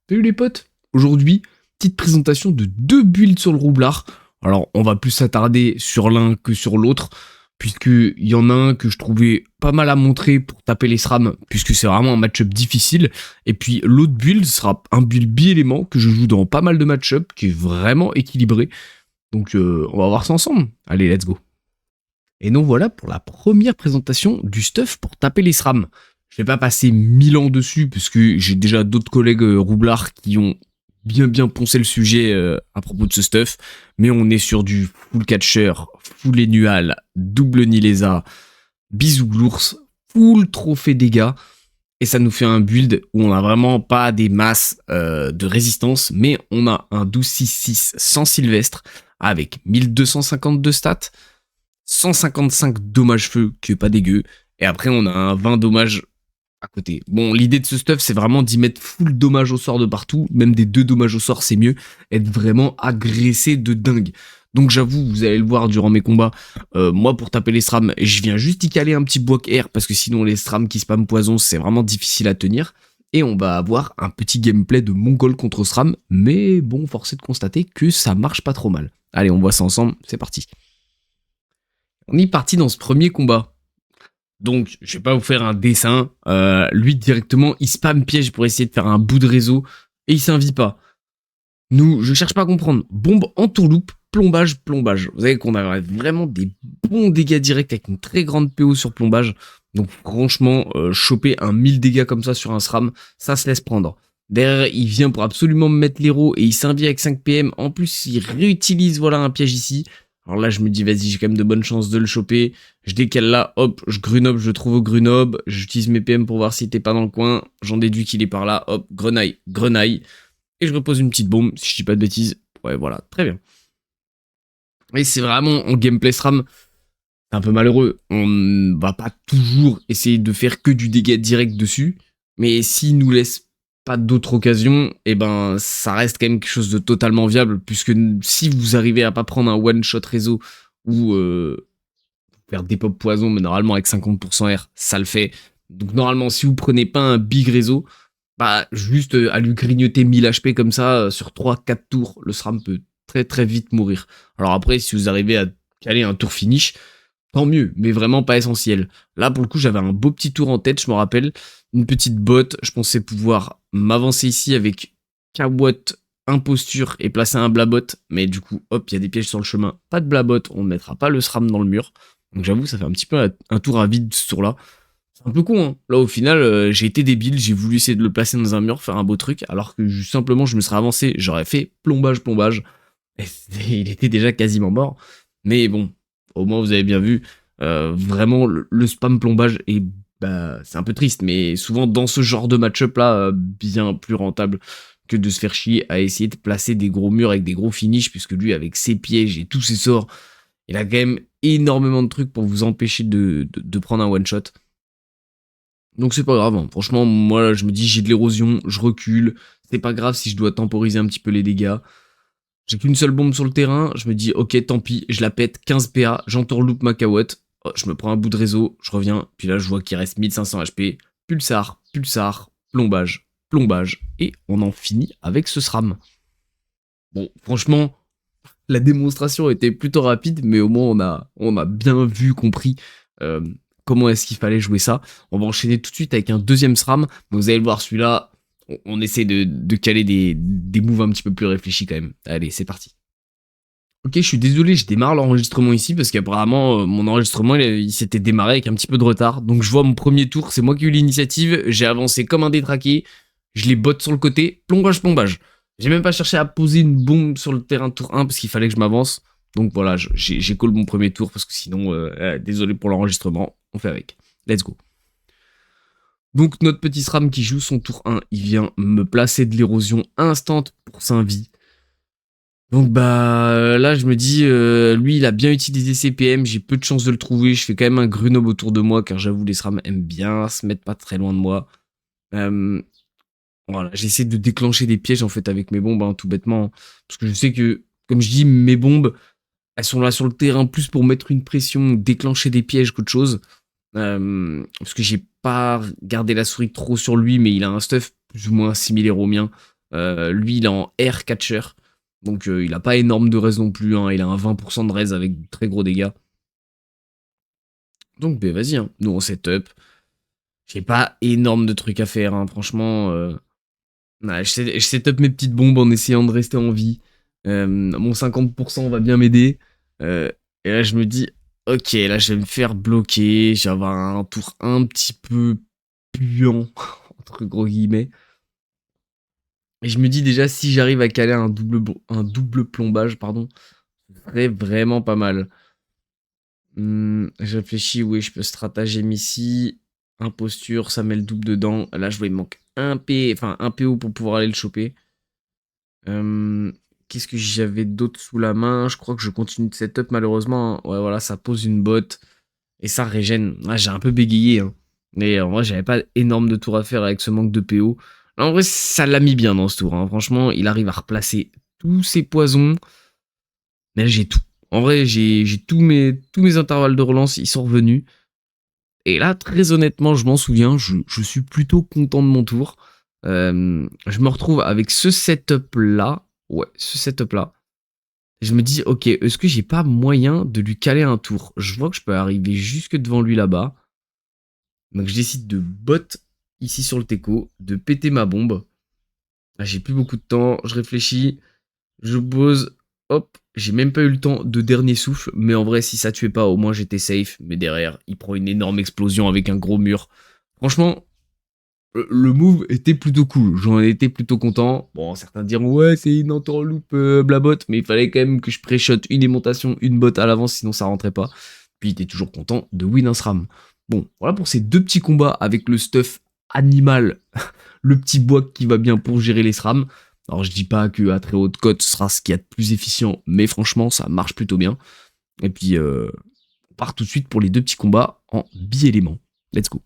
Salut les potes. Aujourd'hui, petite présentation de deux builds sur le roublard. Alors, on va plus s'attarder sur l'un que sur l'autre, puisqu'il y en a un que je trouvais pas mal à montrer pour taper les SRAM, puisque c'est vraiment un match-up difficile. Et puis l'autre build sera un build bi-élément que je joue dans pas mal de match-up, qui est vraiment équilibré. Donc on va voir ça ensemble. Allez, let's go. Et donc voilà pour la première présentation du stuff pour taper les SRAM. Je vais pas passer 1000 ans dessus, parce que j'ai déjà d'autres collègues roublards qui ont bien poncé le sujet à propos de ce stuff. Mais on est sur du full catcher, full annual, double Nilesa, bisous l'ours, full trophée dégâts. Et ça nous fait un build où on a vraiment pas des masses de résistance, mais on a un 12-6-6 sans Sylvestre, avec 1252 stats, 155 dommages feu, qui est pas dégueu, et après on a un 20 dommages à côté. Bon, l'idée de ce stuff, c'est vraiment d'y mettre full dommage au sort de partout, même des 2 dommages au sort, c'est mieux, être vraiment agressé de dingue. Donc j'avoue, vous allez le voir durant mes combats, moi pour taper les SRAM, je viens juste y caler un petit bloc air, parce que sinon les SRAM qui spam poison, c'est vraiment difficile à tenir. Et on va avoir un petit gameplay de Mongol contre SRAM, mais bon, force est de constater que ça marche pas trop mal. Allez, on voit ça ensemble, c'est parti. On est parti dans ce premier combat. Donc, je vais pas vous faire un dessin. Lui, directement, il spam piège pour essayer de faire un bout de réseau. Et il s'invite pas. Nous, je cherche pas à comprendre. Bombe, entourloupe, plombage. Vous savez qu'on a vraiment des bons dégâts directs avec une très grande PO sur plombage. Donc, franchement, choper un 1000 dégâts comme ça sur un SRAM, ça se laisse prendre. Derrière, il vient pour absolument me mettre l'héros et il s'invite avec 5 PM. En plus, il réutilise voilà un piège ici. Alors là, je me dis, vas-y, j'ai quand même de bonnes chances de le choper. Je décale là, hop, je grunob, je le trouve au grunob. J'utilise mes PM pour voir s'il était pas dans le coin. J'en déduis qu'il est par là, hop, grenaille. Et je repose une petite bombe, si je dis pas de bêtises. Ouais, voilà, très bien. Et c'est vraiment en gameplay SRAM, c'est un peu malheureux. On va pas toujours essayer de faire que du dégât direct dessus. Mais s'il nous laisse pas d'autres occasions, et ben ça reste quand même quelque chose de totalement viable, puisque si vous arrivez à pas prendre un one shot réseau ou faire des pop poison, mais normalement avec 50% R, ça le fait. Donc normalement, si vous prenez pas un big réseau, bah juste à lui grignoter 1000 HP comme ça sur 3-4 tours, le SRAM peut très vite mourir. Alors après, si vous arrivez à caler un tour finish, tant mieux, mais vraiment pas essentiel. Là, pour le coup, j'avais un beau petit tour en tête, je me rappelle. Une petite botte, je pensais pouvoir m'avancer ici avec Kawot, imposture et placer un blabot. Mais du coup, hop, il y a des pièges sur le chemin. Pas de blabot, on ne mettra pas le SRAM dans le mur. Donc j'avoue, ça fait un petit peu un tour à vide ce tour-là. C'est un peu con, hein. Là, au final, j'ai été débile, j'ai voulu essayer de le placer dans un mur, faire un beau truc, alors que simplement, je me serais avancé, j'aurais fait plombage. Et il était déjà quasiment mort. Mais bon, au moins vous avez bien vu, vraiment le spam plombage est, bah, c'est un peu triste, mais souvent dans ce genre de match-up là, bien plus rentable que de se faire chier à essayer de placer des gros murs avec des gros finishes, puisque lui avec ses pièges et tous ses sorts, il a quand même énormément de trucs pour vous empêcher de prendre un one-shot. Donc c'est pas grave, hein. Franchement, moi je me dis j'ai de l'érosion, je recule, c'est pas grave si je dois temporiser un petit peu les dégâts. J'ai qu'une seule bombe sur le terrain, je me dis ok tant pis, je la pète, 15 PA, j'entourloupe ma Kawot, je me prends un bout de réseau, je reviens, puis là je vois qu'il reste 1500 HP, pulsar, plombage, et on en finit avec ce SRAM. Bon, franchement, la démonstration était plutôt rapide, mais au moins on a bien vu, compris euh, comment est-ce qu'il fallait jouer ça. On va enchaîner tout de suite avec un deuxième SRAM, vous allez le voir celui-là, on essaie de caler des moves un petit peu plus réfléchis quand même. Allez, c'est parti. Ok, je suis désolé, je démarre l'enregistrement ici parce qu'apparemment mon enregistrement il s'était démarré avec un petit peu de retard. Donc je vois mon premier tour, c'est moi qui ai eu l'initiative, j'ai avancé comme un détraqué, je les botte sur le côté, plombage. J'ai même pas cherché à poser une bombe sur le terrain de tour 1 parce qu'il fallait que je m'avance. Donc voilà, j'ai call mon premier tour parce que sinon, désolé pour l'enregistrement, on fait avec. Let's go. Donc notre petit SRAM qui joue son tour 1, il vient me placer de l'érosion instant pour 5 vies. Donc bah là je me dis, lui il a bien utilisé ses PM, j'ai peu de chance de le trouver, je fais quand même un grunob autour de moi car j'avoue les SRAM aiment bien se mettre pas très loin de moi. Voilà, j'essaie de déclencher des pièges en fait avec mes bombes, hein, tout bêtement, parce que je sais que, comme je dis, mes bombes, elles sont là sur le terrain plus pour mettre une pression, déclencher des pièges qu'autre chose. Parce que j'ai pas gardé la souris trop sur lui, mais il a un stuff plus ou moins similaire au mien. Lui, il est en air catcher. Donc, il a pas énorme de raise non plus. Hein. Il a un 20% de raise avec de très gros dégâts. Donc, ben vas-y, hein. Nous, on setup. J'ai pas énorme de trucs à faire, hein. Franchement. Ouais, je setup mes petites bombes en essayant de rester en vie. Mon 50% va bien m'aider. Et là, je me dis, ok, là, je vais me faire bloquer. Je vais avoir un tour un petit peu puant, entre gros guillemets. Et je me dis déjà, si j'arrive à caler un double plombage, pardon, ce serait vraiment pas mal. Je réfléchis, oui, je peux stratagème ici. Imposture, ça met le double dedans. Là, je vois, il me manque un P, enfin un PO pour pouvoir aller le choper. Qu'est-ce que j'avais d'autre sous la main? Je crois que je continue de setup malheureusement. Hein. Ouais, voilà, ça pose une botte. Et ça régène. Ah, j'ai un peu bégayé. Hein. Mais en vrai, j'avais pas énorme de tours à faire avec ce manque de PO. En vrai, ça l'a mis bien dans ce tour. Hein. Franchement, il arrive à replacer tous ses poisons. Mais là, j'ai tout. En vrai, j'ai tous mes intervalles de relance, ils sont revenus. Et là, très honnêtement, je m'en souviens, je suis plutôt content de mon tour. Je me retrouve avec ce setup-là. Ouais, ce setup-là. Je me dis, ok, est-ce que j'ai pas moyen de lui caler un tour? Je vois que je peux arriver jusque devant lui là-bas. Donc je décide de bot ici sur le teco, de péter ma bombe. Là, j'ai plus beaucoup de temps, je réfléchis, je pose, hop, j'ai même pas eu le temps de dernier souffle, mais en vrai, si ça tuait pas, au moins j'étais safe. Mais derrière, il prend une énorme explosion avec un gros mur. Franchement, le move était plutôt cool. J'en étais plutôt content. Bon, certains diront, ouais, c'est une entourloupe blabot, mais il fallait quand même que je pré-shot une démontation, une bot à l'avance, sinon ça rentrait pas. Puis il était toujours content de win un SRAM. Bon, voilà pour ces deux petits combats avec le stuff animal, le petit bois qui va bien pour gérer les SRAM. Alors je dis pas que à très haute cote ce sera ce qu'il y a de plus efficient, mais franchement ça marche plutôt bien. Et puis on part tout de suite pour les deux petits combats en bi-éléments. Let's go.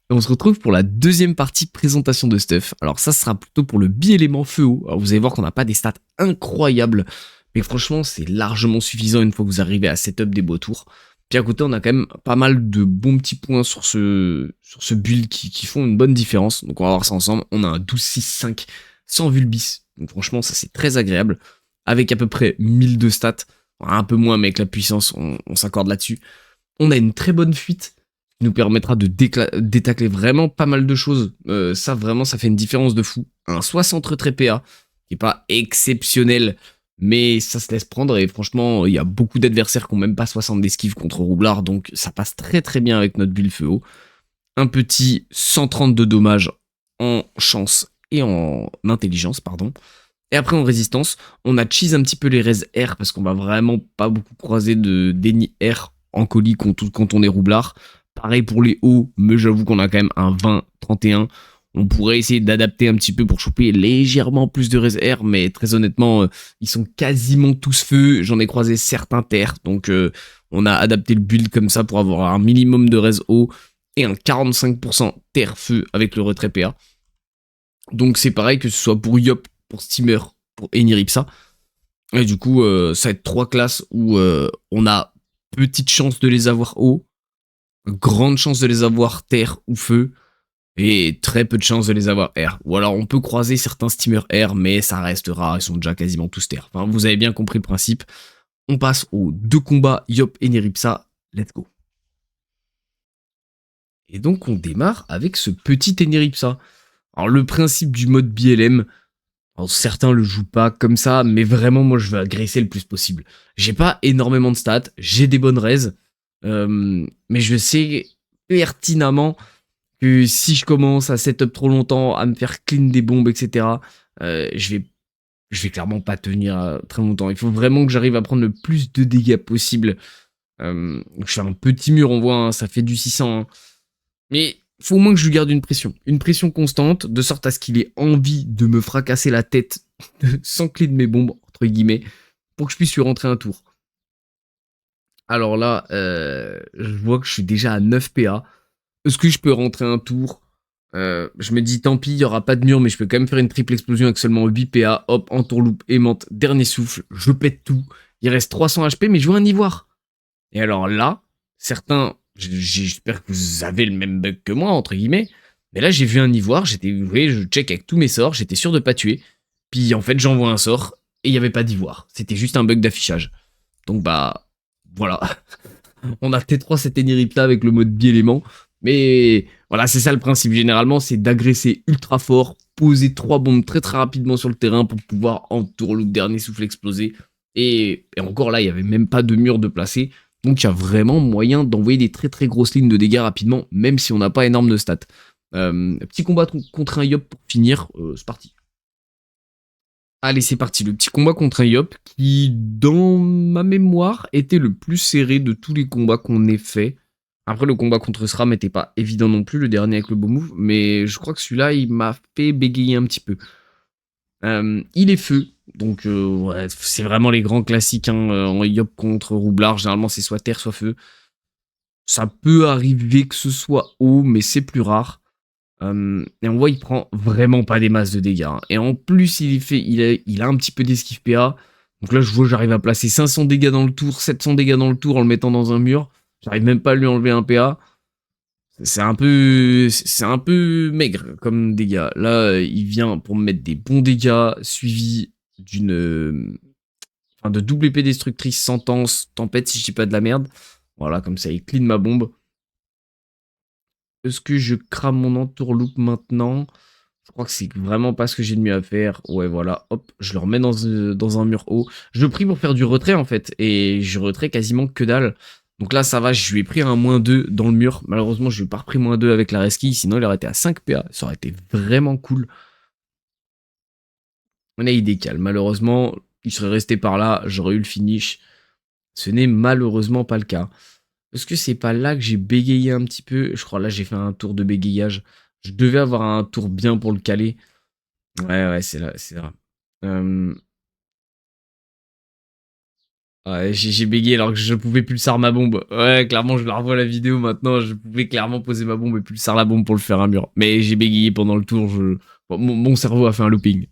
Et on se retrouve pour la deuxième partie présentation de stuff. Alors ça sera plutôt pour le bi-élément feu-eau. Alors vous allez voir qu'on n'a pas des stats incroyables, mais franchement c'est largement suffisant une fois que vous arrivez à setup des beaux tours. Puis à côté on a quand même pas mal de bons petits points sur ce build qui font une bonne différence. Donc on va voir ça ensemble. On a un 12-6-5 sans Vulbis. Donc franchement ça c'est très agréable. Avec à peu près 1000 de stats. Un peu moins mais avec la puissance on s'accorde là-dessus. On a une très bonne fuite qui nous permettra de détacler vraiment pas mal de choses. Ça, vraiment, ça fait une différence de fou. Un 60 retrait PA, qui est pas exceptionnel, mais ça se laisse prendre. Et franchement, il y a beaucoup d'adversaires qui ont même pas 60 d'esquive contre Roublard, donc ça passe très très bien avec notre build feu haut. Un petit 130 de dommages en chance et en intelligence, pardon. Et après en résistance, on a cheese un petit peu les res R, parce qu'on va vraiment pas beaucoup croiser de déni R en colis quand on est Roublard. Pareil pour les hauts, mais j'avoue qu'on a quand même un 20-31. On pourrait essayer d'adapter un petit peu pour choper légèrement plus de res R, mais très honnêtement, ils sont quasiment tous feu. J'en ai croisé certains terres, donc on a adapté le build comme ça pour avoir un minimum de res haut et un 45% terre-feu avec le retrait PA. Donc c'est pareil que ce soit pour Yop, pour Steamer, pour Eniripsa. Et du coup, ça va être trois classes où on a petite chance de les avoir haut, grande chance de les avoir terre ou feu, et très peu de chance de les avoir air. Ou alors on peut croiser certains steamers air, mais ça reste rare, ils sont déjà quasiment tous terre. Enfin, vous avez bien compris le principe. On passe aux deux combats Yop et Neripsa. Let's go. Et donc on démarre avec ce petit Eneripsa. Alors le principe du mode BLM, alors, certains le jouent pas comme ça, mais vraiment moi je veux agresser le plus possible. J'ai pas énormément de stats, j'ai des bonnes raises, mais je sais pertinemment que si je commence à setup trop longtemps, à me faire clean des bombes, etc., je vais clairement pas tenir très longtemps. Il faut vraiment que j'arrive à prendre le plus de dégâts possible. Je fais un petit mur, on voit, hein, ça fait du 600, hein. Mais faut au moins que je lui garde une pression constante, de sorte à ce qu'il ait envie de me fracasser la tête sans clé de mes bombes, entre guillemets, pour que je puisse lui rentrer un tour. Alors là, je vois que je suis déjà à 9 PA. Est-ce que je peux rentrer un tour? Je me dis tant pis, il n'y aura pas de mur, mais je peux quand même faire une triple explosion avec seulement 8 PA. Hop, entourloupe, aimante, dernier souffle, je pète tout. Il reste 300 HP, mais je veux un ivoire. Et alors là, certains, j'espère que vous avez le même bug que moi, entre guillemets, Mais là, j'ai vu un ivoire, je check avec tous mes sorts, j'étais sûr de pas tuer. Puis en fait, j'envoie un sort et il y avait pas d'ivoire. C'était juste un bug d'affichage. Donc bah, voilà. On a T3 cet énirip là avec le mode bi-élément. Mais voilà, c'est ça le principe. Généralement, c'est d'agresser ultra fort, poser 3 bombes très très rapidement sur le terrain pour pouvoir en tourloop dernier souffle exploser. Et encore là, il n'y avait même pas de mur de placer. Donc il y a vraiment moyen d'envoyer des très très grosses lignes de dégâts rapidement, même si on n'a pas énorme de stats. Petit combat contre un Yop pour finir, c'est parti. Allez, c'est parti, le petit combat contre un Yop qui, dans ma mémoire, était le plus serré de tous les combats qu'on ait fait. Après, le combat contre SRAM n'était pas évident non plus, le dernier avec le beau move, mais je crois que celui-là, il m'a fait bégayer un petit peu. Il est feu, donc ouais, c'est vraiment les grands classiques hein, en Yop contre Roublard. Généralement, c'est soit terre, soit feu. Ça peut arriver que ce soit eau, mais c'est plus rare. Et on voit il prend vraiment pas des masses de dégâts. Hein. Et en plus, il a un petit peu d'esquive PA. Donc là, je vois, j'arrive à placer 500 dégâts dans le tour, 700 dégâts dans le tour en le mettant dans un mur. J'arrive même pas à lui enlever un PA. C'est un peu maigre comme dégâts. Là, il vient pour me mettre des bons dégâts suivis de double épée destructrice, sentence, tempête si je dis pas de la merde. Voilà, comme ça, il clean ma bombe. Est-ce que je crame mon entourloupe maintenant? Je crois que c'est vraiment pas ce que j'ai de mieux à faire. Ouais, voilà, hop, je le remets dans un mur haut. Je le prie pour faire du retrait, en fait, et je retrait quasiment que dalle. Donc là, ça va, je lui ai pris un -2 dans le mur. Malheureusement, je lui ai pas repris -2 avec la resquille, sinon il aurait été à 5 PA. Ça aurait été vraiment cool. Là, il décale. Malheureusement, il serait resté par là, j'aurais eu le finish. Ce n'est malheureusement pas le cas. Est-ce que c'est pas là que j'ai bégayé un petit peu? Je crois là j'ai fait un tour de bégayage. Je devais avoir un tour bien pour le caler. Ouais, c'est là, c'est là. Ouais, j'ai bégayé alors que je pouvais pulsar ma bombe. Ouais, clairement, je la revois la vidéo maintenant. Je pouvais clairement poser ma bombe et pulsar la bombe pour le faire un mur. Mais j'ai bégayé pendant le tour. Bon, mon cerveau a fait un looping.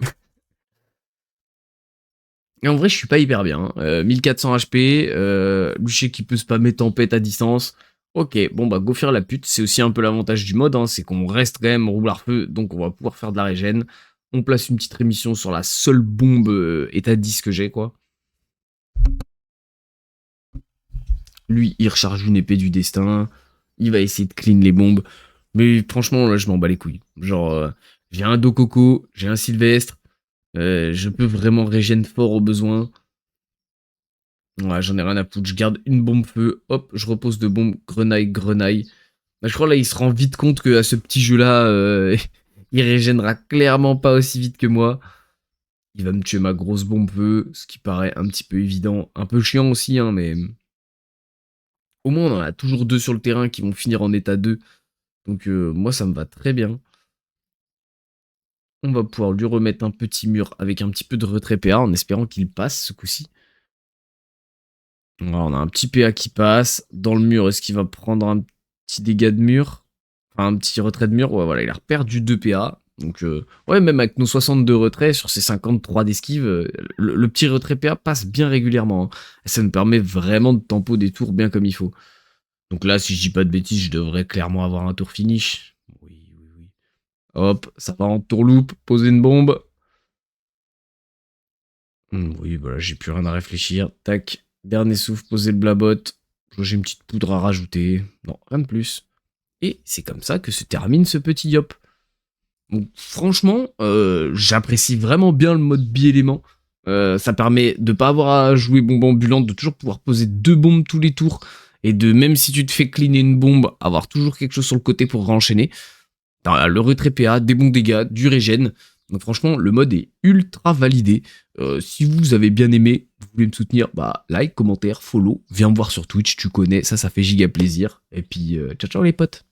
Et en vrai, je suis pas hyper bien. 1400 HP, Luché qui peut spammer tempête à distance. Ok, bon bah go faire la pute, c'est aussi un peu l'avantage du mode, hein, c'est qu'on reste quand même roublard feu, donc on va pouvoir faire de la régène. On place une petite rémission sur la seule bombe état 10 que j'ai, quoi. Lui, il recharge une épée du destin, il va essayer de clean les bombes, mais franchement, là, je m'en bats les couilles. Genre, j'ai un Dococo, j'ai un Sylvestre, je peux vraiment régène fort au besoin. Ouais, j'en ai rien à foutre. Je garde une bombe feu. Hop, je repose de bombes. Grenaille, grenaille. Bah, je crois là, il se rend vite compte que à ce petit jeu-là, il régénérera clairement pas aussi vite que moi. Il va me tuer ma grosse bombe feu, ce qui paraît un petit peu évident. Un peu chiant aussi, hein, mais au moins on en a toujours 2 sur le terrain qui vont finir en état 2. Donc moi, ça me va très bien. On va pouvoir lui remettre un petit mur avec un petit peu de retrait PA en espérant qu'il passe ce coup-ci. Voilà, on a un petit PA qui passe. Dans le mur, est-ce qu'il va prendre un petit dégât de mur? Enfin, un petit retrait de mur. Ouais, voilà, il a perdu 2 PA. Donc, ouais, même avec nos 62 retraits sur ces 53 d'esquive, le petit retrait PA passe bien régulièrement. Hein. Et ça nous permet vraiment de tempo des tours bien comme il faut. Donc là, si je dis pas de bêtises, je devrais clairement avoir un tour finish. Oui, oui, oui. Hop, ça va en tour loop, poser une bombe. Oui, voilà, j'ai plus rien à réfléchir. Tac, dernier souffle, poser le blabot. J'ai une petite poudre à rajouter. Non, rien de plus. Et c'est comme ça que se termine ce petit yop. Donc franchement, j'apprécie vraiment bien le mode bi-élément. Ça permet de pas avoir à jouer bombe ambulante, de toujours pouvoir poser 2 bombes tous les tours. Et de même si tu te fais cleaner une bombe, avoir toujours quelque chose sur le côté pour renchaîner. T'as le retrait PA, des bons dégâts, du régène. Donc franchement, le mode est ultra validé. Si vous avez bien aimé, vous voulez me soutenir, bah like, commentaire, follow, viens me voir sur Twitch, tu connais, ça fait giga plaisir. Et puis, ciao ciao les potes.